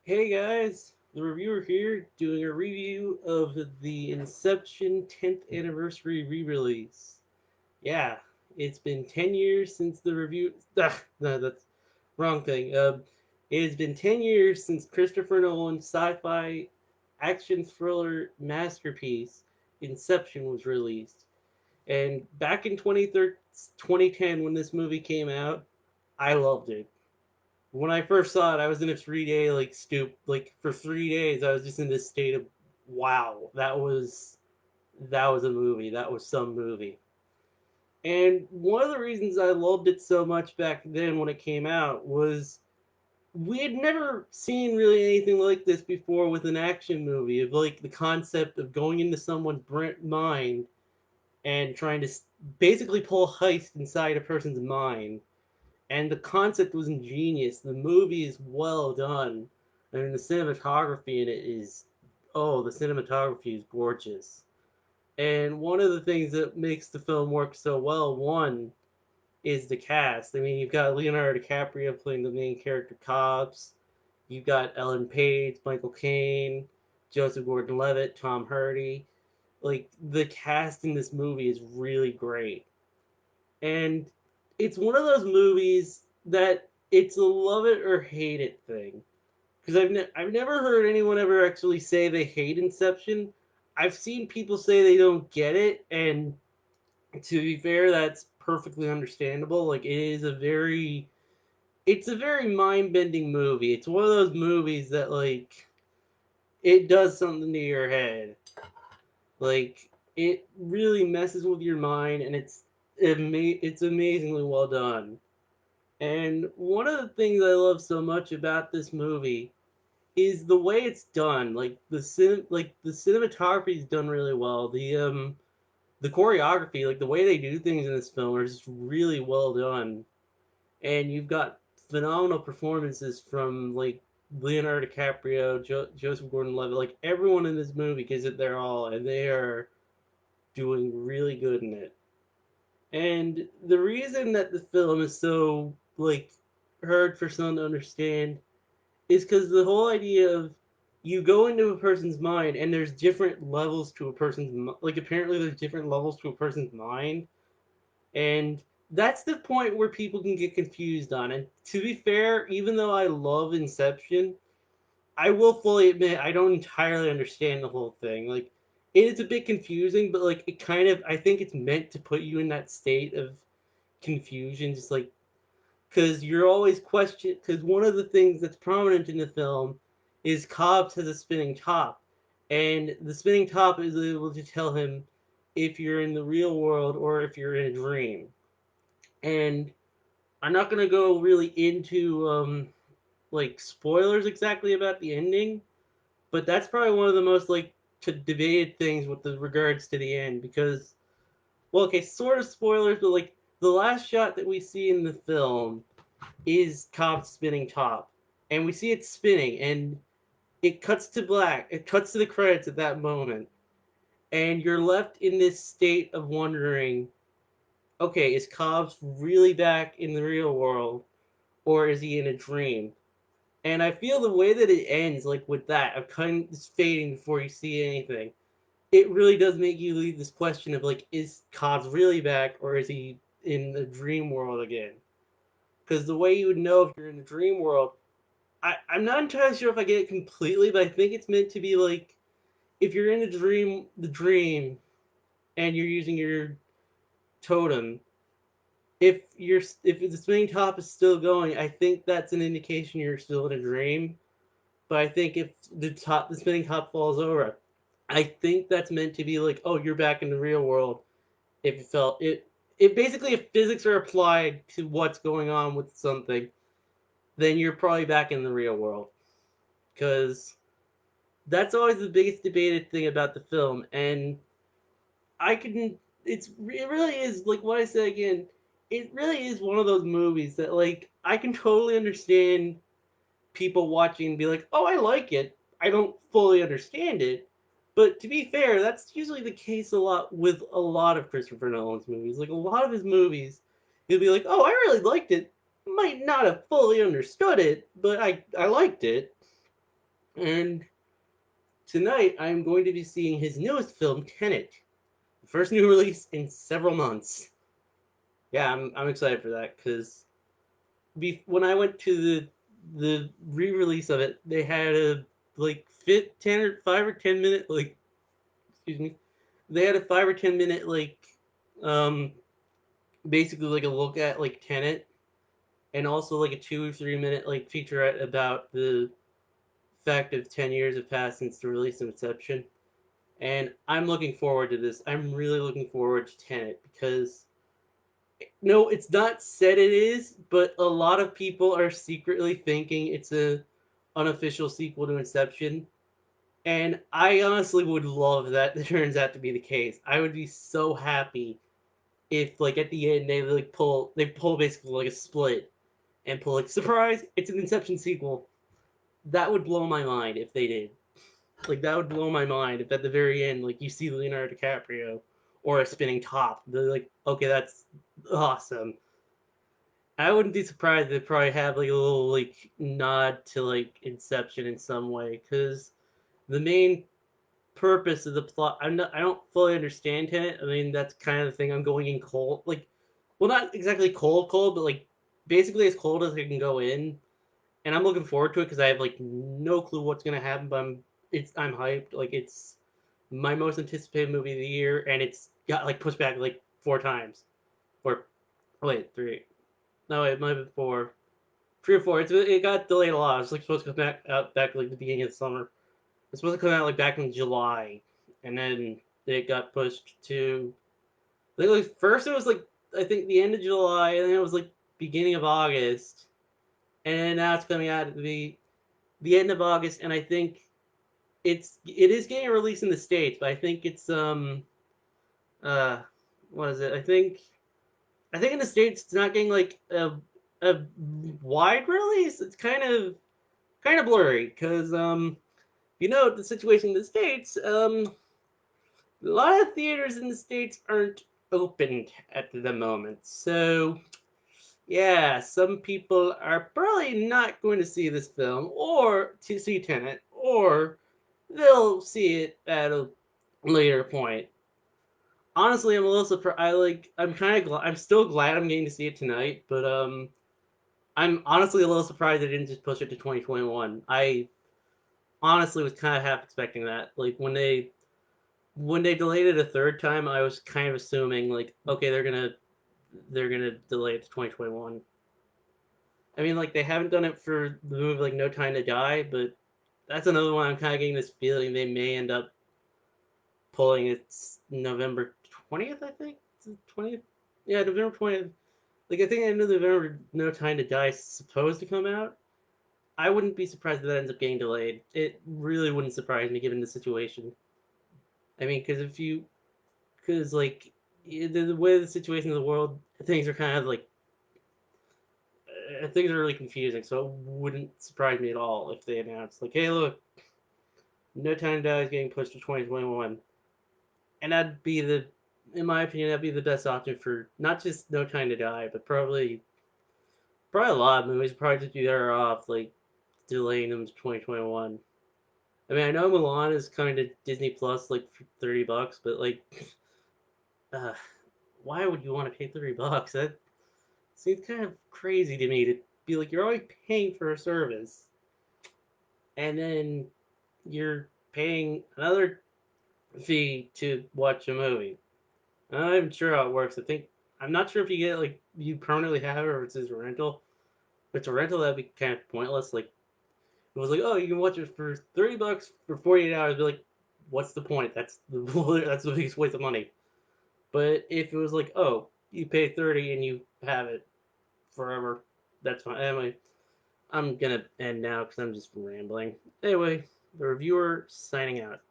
Hey guys, the reviewer here doing a review of the Inception 10th anniversary re-release. Yeah, it's been 10 years since the review. No, that's wrong thing. It has been 10 years since Christopher Nolan's sci-fi action thriller masterpiece Inception was released. And back in 2010, when this movie came out, I loved it. When I first saw it, I was in a 3 day like for 3 days. I was just in this state of wow, that was a movie. That was some movie. And one of the reasons I loved it so much back then when it came out was we had never seen really anything like this before with an action movie of like the concept of going into someone's mind and trying to basically pull a heist inside a person's mind, and the concept was ingenious. The movie is well done. I mean, the cinematography in it is, oh, the cinematography is gorgeous. And one of the things that makes the film work so well, one, is the cast. I mean, you've got Leonardo DiCaprio playing the main character Cobbs. You've got Ellen Page, Michael Caine, Joseph Gordon-Levitt, Tom Hardy. Like, the cast in this movie is really great. And it's one of those movies that it's a love it or hate it thing. Because I've never heard anyone ever actually say they hate Inception. I've seen people say they don't get it, and to be fair, that's perfectly understandable. Like it's a very mind bending movie. It's one of those movies that like it does something to your head. Like it really messes with your mind, and it's amazingly well done. And one of the things I love so much about this movie is the way it's done. Like the cinematography is done really well. The choreography, like the way they do things in this film, is just really well done. And you've got phenomenal performances from like Leonardo DiCaprio, Joseph Gordon-Levitt, like everyone in this movie gives it their all, and they are doing really good in it. And the reason that the film is so like hard for someone to understand is because the whole idea of you go into a person's mind and there's different levels to a person's like apparently there's different levels to a person's mind, and that's the point where people can get confused on. And to be fair, even though I love Inception, I will fully admit I don't entirely understand the whole thing. Like it is a bit confusing, but like it kind of I think it's meant to put you in that state of confusion, just like because you're always questioned. Because one of the things that's prominent in the film is Cobbs has a spinning top, and the spinning top is able to tell him if you're in the real world or if you're in a dream. And I'm not gonna go really into like spoilers exactly about the ending, but that's probably one of the most like debated things with the regards to the end because well, okay, sort of spoilers, but like the last shot that we see in the film is Cobb's spinning top. And we see it spinning, and it cuts to black. It cuts to the credits at that moment. And you're left in this state of wondering okay, is Cobbs really back in the real world, or is he in a dream? And I feel the way that it ends, like with that, of kind of just fading before you see anything, it really does make you leave this question of like, is Cobbs really back, or is he in the dream world again? Because the way you would know if you're in the dream world, I'm not entirely sure if I get it completely, but I think it's meant to be like if you're in the dream, and you're using your totem. If the spinning top is still going, I think that's an indication you're still in a dream. But I think if the spinning top falls over, I think that's meant to be like, oh, you're back in the real world. If it felt it basically if physics are applied to what's going on with something, then you're probably back in the real world. Because that's always the biggest debated thing about the film, and I can. It really is like what I said again. It really is one of those movies that like I can totally understand people watching and be like, "Oh, I like it. I don't fully understand it." But to be fair, that's usually the case a lot with a lot of Christopher Nolan's movies. Like a lot of his movies, you'll be like, "Oh, I really liked it. Might not have fully understood it, but I liked it." And tonight I'm going to be seeing his newest film, Tenet, the first new release in several months. Yeah, I'm excited for that because when I went to the re-release of it, they had a like fit 5 or 10 minute excuse me, they had a 5 or 10 minute um basically like a look at like Tenet, and also like a 2 or 3 minute like featurette about the fact of 10 years have passed since the release of Inception. And I'm looking forward to this. I'm really looking forward to Tenet because no, it's not said it is, but a lot of people are secretly thinking it's a unofficial sequel to Inception. And I honestly would love that it turns out to be the case. I would be so happy if like at the end they pull basically like a split and pull like surprise, it's an Inception sequel. That would blow my mind if they did. Like that would blow my mind if at the very end like you see Leonardo DiCaprio or a spinning top. They're like, okay, that's awesome. I wouldn't be surprised if they probably have like a little like nod to like Inception in some way, because the main purpose of the plot, I don't fully understand it. I mean, that's kind of the thing. I'm going in cold, like, well, not exactly cold, but like basically as cold as I can go in, and I'm looking forward to it because I have like no clue what's gonna happen. But I'm hyped. Like it's my most anticipated movie of the year, and it's got like pushed back like 4 times, or wait, three. No, it might have been four. 3 or 4. It got delayed a lot. It was like supposed to come back like the beginning of the summer. It's supposed to come out like back in July, and then it got pushed to. I think like first it was like I think the end of July, and then it was like beginning of August, and now it's coming out at the end of August, and I think it is getting released in the States, but I think it's uh what is it? I think in the States it's not getting like a wide release. It's kind of blurry because the situation in the States, a lot of theaters in the States aren't open at the moment. So yeah, some people are probably not going to see this film or to see Tenet, or they'll see it at a later point. Honestly, I'm a little surprised. I'm kind of glad. I'm still glad I'm getting to see it tonight, but I'm honestly a little surprised they didn't just push it to 2021. I honestly was kind of half expecting that. Like when they delayed it a third time, I was kind of assuming like, okay, they're gonna delay it to 2021. I mean, like they haven't done it for the movie like No Time to Die, but that's another one I'm kind of getting this feeling they may end up pulling it November 20th. I think 20th. Yeah, November 20th. Like I think end of November, No Time to Die is supposed to come out. I wouldn't be surprised if that ends up getting delayed. It really wouldn't surprise me given the situation. I mean, because like the way the situation of the world, things are kind of like things are really confusing. So it wouldn't surprise me at all if they announced like, hey, look, No Time to Die is getting pushed to 2021, and in my opinion, that'd be the best option for not just No Time to Die, but probably a lot of movies. Probably just be better off like delaying them to 2021. I mean, I know Milan is coming to Disney Plus like for $30, but like, uh, why would you want to pay $30? That seems kind of crazy to me to be like you're already paying for a service, and then you're paying another fee to watch a movie. I'm not even sure how it works. I'm not sure if you get like you permanently have it or if it's just a rental. If it's a rental, that'd be kind of pointless. Like it was like, oh, you can watch it for $30 for 48 hours. Be like, what's the point? That's the biggest waste of money. But if it was like, oh, you pay 30 and you have it forever, that's fine. Anyway, I'm gonna end now because I'm just rambling. Anyway, the reviewer signing out.